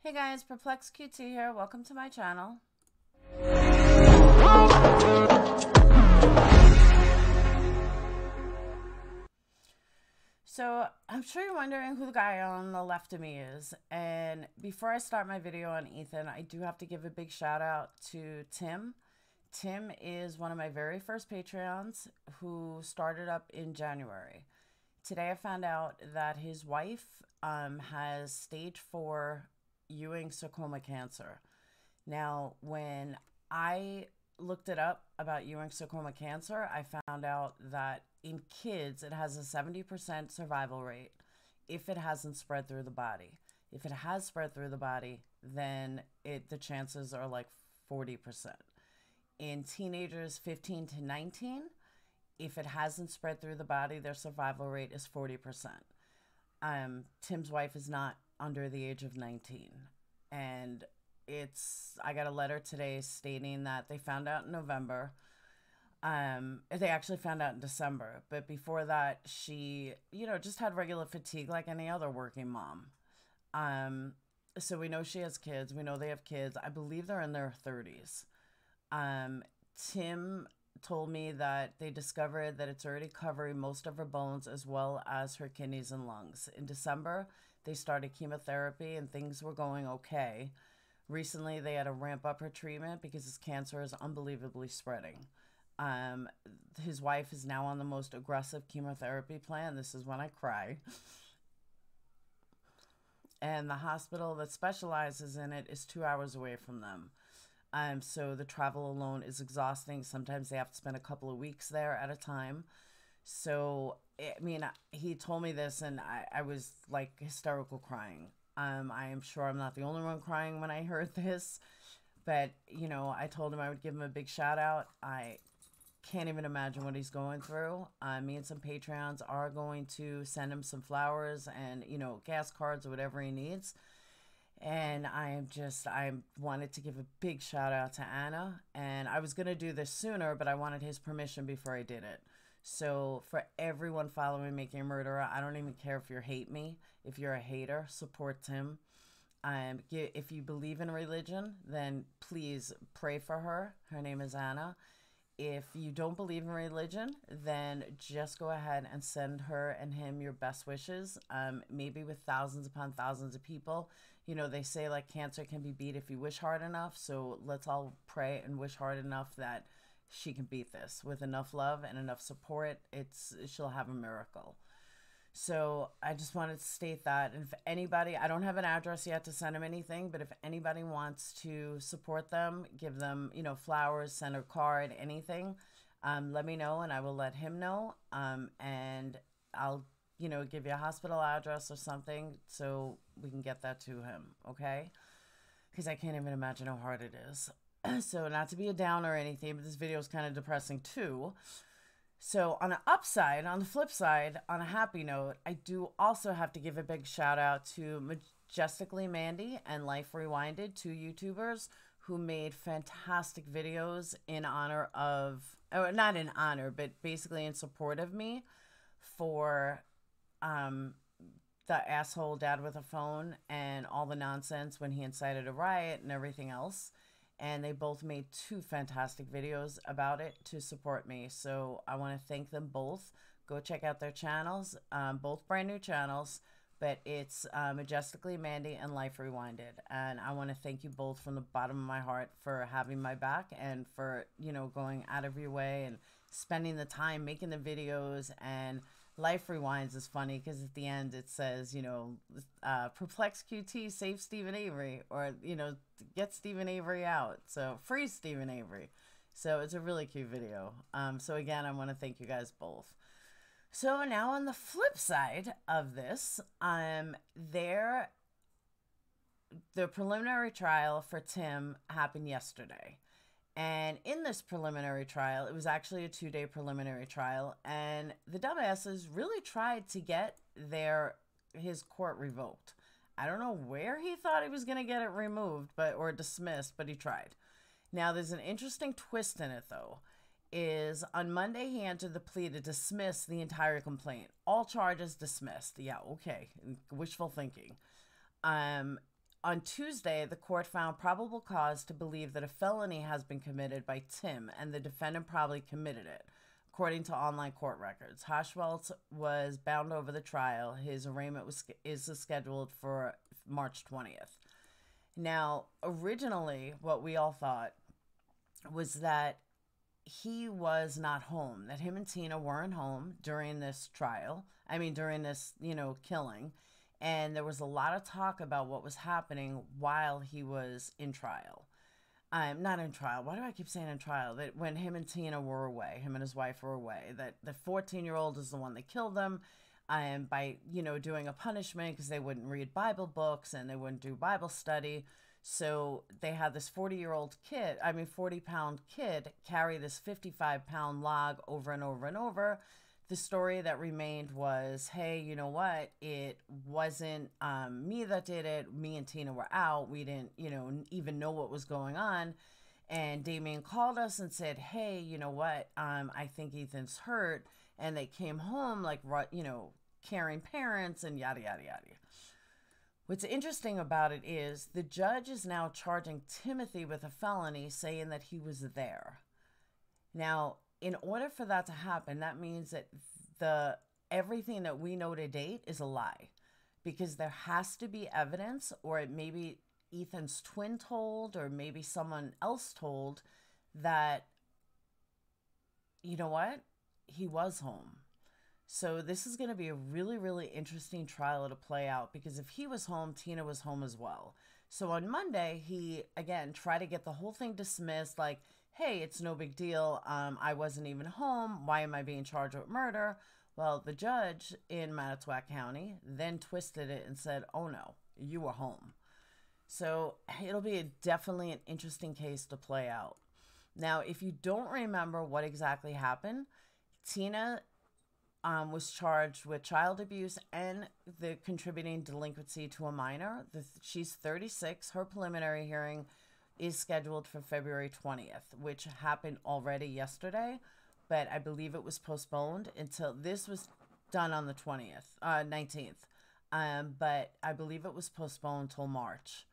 Hey guys, PURPLEXEDQT here. Welcome to my channel. So I'm sure you're wondering who the guy on the left of me is. And before I start my video on Ethan, I do have to give a big shout out to Tim. Tim is one of my very first Patreons who started up in January. Today I found out that his wife has stage 4 Ewing sarcoma cancer. Now, when I looked it up about Ewing sarcoma cancer, I found out that in kids it has a 70% survival rate if it hasn't spread through the body. If it has spread through the body, then the chances are like 40%. In teenagers 15 to 19, if it hasn't spread through the body, their survival rate is 40%. Tim's wife is not under the age of 19. And I got a letter today stating that they found out in November. They actually found out in December. But before that, she, just had regular fatigue like any other working mom. So we know she has kids. We know they have kids. I believe they're in their 30s. Tim told me that they discovered that it's already covering most of her bones as well as her kidneys and lungs. In December, they started chemotherapy and things were going okay. Recently, they had to ramp up her treatment because his cancer is unbelievably spreading. His wife is now on the most aggressive chemotherapy plan. This is when I cry. And the hospital that specializes in it is 2 hours away from them. So the travel alone is exhausting. Sometimes they have to spend a couple of weeks there at a time. So, I mean, he told me this and I was like hysterical crying. I am sure I'm not the only one crying when I heard this. But, I told him I would give him a big shout out. I can't even imagine what he's going through. Me and some Patreons are going to send him some flowers and, gas cards or whatever he needs. And I wanted to give a big shout out to Anna. And I was going to do this sooner, but I wanted his permission before I did it. So for everyone following Making a Murderer, I don't even care if you hate me. If you're a hater, support Tim. If you believe in religion, then please pray for her. Her name is Anna. If you don't believe in religion, then just go ahead and send her and him your best wishes. Maybe with thousands upon thousands of people. They say like cancer can be beat if you wish hard enough. So let's all pray and wish hard enough that she can beat this. With enough love and enough support, she'll have a miracle. So I just wanted to state that. And if anybody, I don't have an address yet to send them anything, but if anybody wants to support them, give them, flowers, send a card, anything, let me know and I will let him know. And I'll, give you a hospital address or something so we can get that to him, okay? Because I can't even imagine how hard it is. So not to be a downer or anything, but this video is kind of depressing too. So on the upside, on the flip side, on a happy note, I do also have to give a big shout out to Majestically Mandy and Life Rewinded, 2 YouTubers who made fantastic videos in honor of, or not in honor, but basically in support of me for the asshole dad with a phone and all the nonsense when he incited a riot and everything else. And they both made 2 fantastic videos about it to support me. So I want to thank them both. Go check out their channels, both brand new channels, but it's Majestically Mandy and Life Rewinded. And I want to thank you both from the bottom of my heart for having my back and for, going out of your way and spending the time making the videos. And Life Rewinds is funny because at the end it says, PURPLEXEDQT, save Stephen Avery, or, get Stephen Avery out. So free Stephen Avery. So it's a really cute video. So again, I want to thank you guys both. So now on the flip side of this, the preliminary trial for Tim happened yesterday. And in this preliminary trial, it was actually a 2-day preliminary trial, and the dumbasses really tried to get his court revoked. I don't know where he thought he was going to get it removed or dismissed, but he tried. Now, there's an interesting twist in it, though, is on Monday he entered the plea to dismiss the entire complaint. All charges dismissed. Yeah, okay. Wishful thinking. on Tuesday, the court found probable cause to believe that a felony has been committed by Tim, and the defendant probably committed it, according to online court records. Hochschild was bound over the trial. His arraignment is scheduled for March 20th. Now, originally, what we all thought was that he was not home, that him and Tina weren't home during this trial. I mean, during this, killing. And there was a lot of talk about what was happening while he was in trial. Not in trial. Why do I keep saying in trial? That when him and Tina were away, him and his wife were away, that the 14-year-old is the one that killed them, by, doing a punishment because they wouldn't read Bible books and they wouldn't do Bible study. So they had this 40-pound kid carry this 55-pound log over and over and over. The story that remained was, hey, you know what? It wasn't me that did it. Me and Tina were out. We didn't, even know what was going on. And Damien called us and said, hey, you know what? I think Ethan's hurt. And they came home like, caring parents and yada, yada, yada. What's interesting about it is the judge is now charging Timothy with a felony, saying that he was there. Now, in order for that to happen, that means that everything that we know to date is a lie, because there has to be evidence, or it maybe Ethan's twin told, or maybe someone else told that, you know what, he was home. So this is going to be a really, really interesting trial to play out, because if he was home, Tina was home as well. So on Monday, he, again, tried to get the whole thing dismissed, like, hey, it's no big deal. I wasn't even home. Why am I being charged with murder? Well, the judge in Manitowoc County then twisted it and said, oh no, you were home. So it'll be definitely an interesting case to play out. Now, if you don't remember what exactly happened, Tina was charged with child abuse and the contributing delinquency to a minor. She's 36. Her preliminary hearing is scheduled for February 20th, which happened already yesterday, but I believe it was postponed until this was done on the 19th. But I believe it was postponed till March.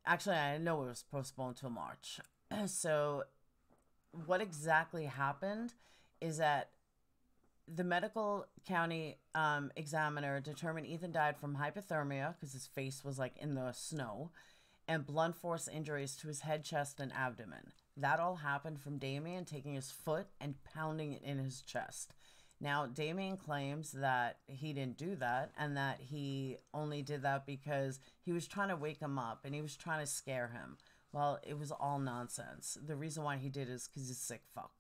Actually, I know it was postponed till March. So what exactly happened is that the medical county examiner determined Ethan died from hypothermia because his face was like in the snow, and blunt force injuries to his head, chest, and abdomen. That all happened from Damien taking his foot and pounding it in his chest. Now, Damien claims that he didn't do that, and that he only did that because he was trying to wake him up and he was trying to scare him. Well, it was all nonsense. The reason why he did it is because he's a sick fuck.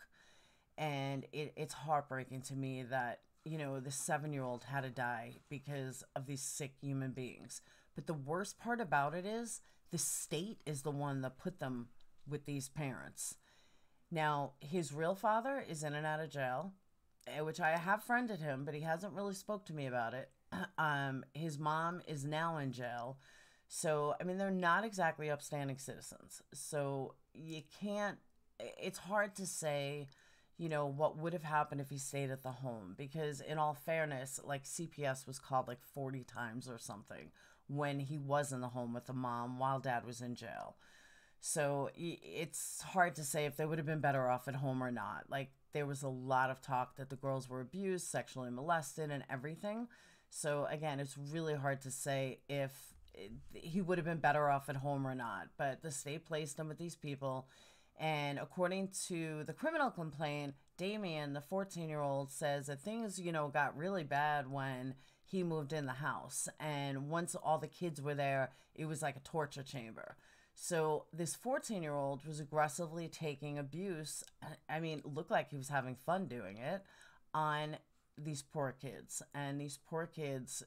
And it's heartbreaking to me that, the 7-year-old had to die because of these sick human beings. But the worst part about it is the state is the one that put them with these parents. Now, his real father is in and out of jail, which I have friended him, but he hasn't really spoke to me about it. His mom is now in jail. So, I mean, they're not exactly upstanding citizens. So it's hard to say, what would have happened if he stayed at the home, because in all fairness, like CPS was called like 40 times or something when he was in the home with the mom while dad was in jail. So it's hard to say if they would have been better off at home or not. Like, there was a lot of talk that the girls were abused, sexually molested, and everything. So again, it's really hard to say if he would have been better off at home or not. But the state placed him with these people. And according to the criminal complaint, Damien, the 14-year-old, says that things, got really bad when he moved in the house. And once all the kids were there, it was like a torture chamber. So this 14-year-old was aggressively taking abuse. I mean, it looked like he was having fun doing it on these poor kids. And these poor kids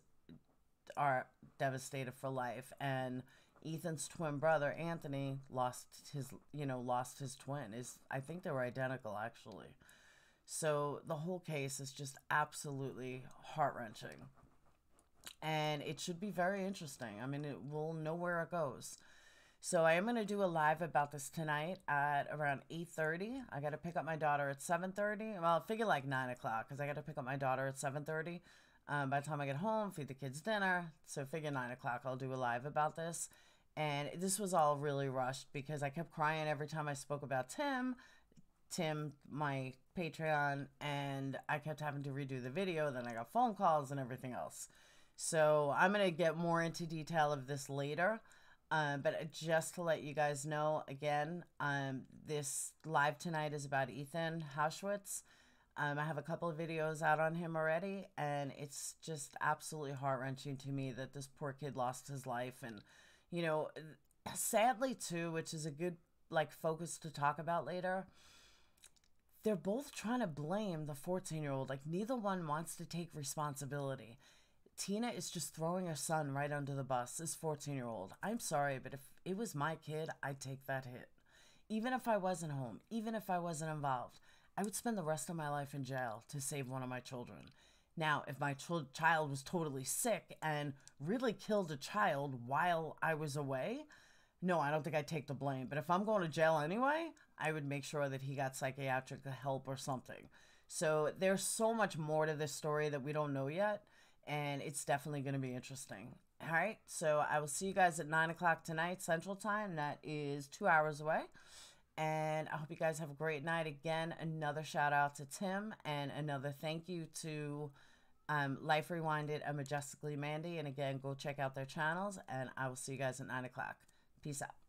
are devastated for life. And Ethan's twin brother, Anthony, lost his twin. I think they were identical, actually. So the whole case is just absolutely heart-wrenching. And it should be very interesting. I mean, we'll know where it goes. So I am going to do a live about this tonight at around 8:30. I got to pick up my daughter at 7:30. Well, I figure like 9 o'clock because I got to pick up my daughter at 7:30. By the time I get home, feed the kids dinner. So figure 9 o'clock I'll do a live about this. And this was all really rushed because I kept crying every time I spoke about Tim, my Patreon, and I kept having to redo the video. Then I got phone calls and everything else. So I'm going to get more into detail of this later. But just to let you guys know, again, this live tonight is about Ethan Hauschwitz. I have a couple of videos out on him already, and it's just absolutely heart-wrenching to me that this poor kid lost his life. And, you know, sadly, too, which is a good, like, focus to talk about later, they're both trying to blame the 14-year-old. Like, neither one wants to take responsibility. Tina is just throwing her son right under the bus, this 14-year-old. I'm sorry, but if it was my kid, I'd take that hit. Even if I wasn't home, even if I wasn't involved, I would spend the rest of my life in jail to save one of my children. Now, if my child was totally sick and really killed a child while I was away, no, I don't think I'd take the blame. But if I'm going to jail anyway, I would make sure that he got psychiatric help or something. So there's so much more to this story that we don't know yet, and it's definitely going to be interesting. All right, so I will see you guys at 9 o'clock tonight, Central Time. That is 2 hours away. And I hope you guys have a great night. Again, another shout out to Tim and another thank you to Life Rewinded and Majestically Mandy. And again, go check out their channels. And I will see you guys at 9 o'clock. Peace out.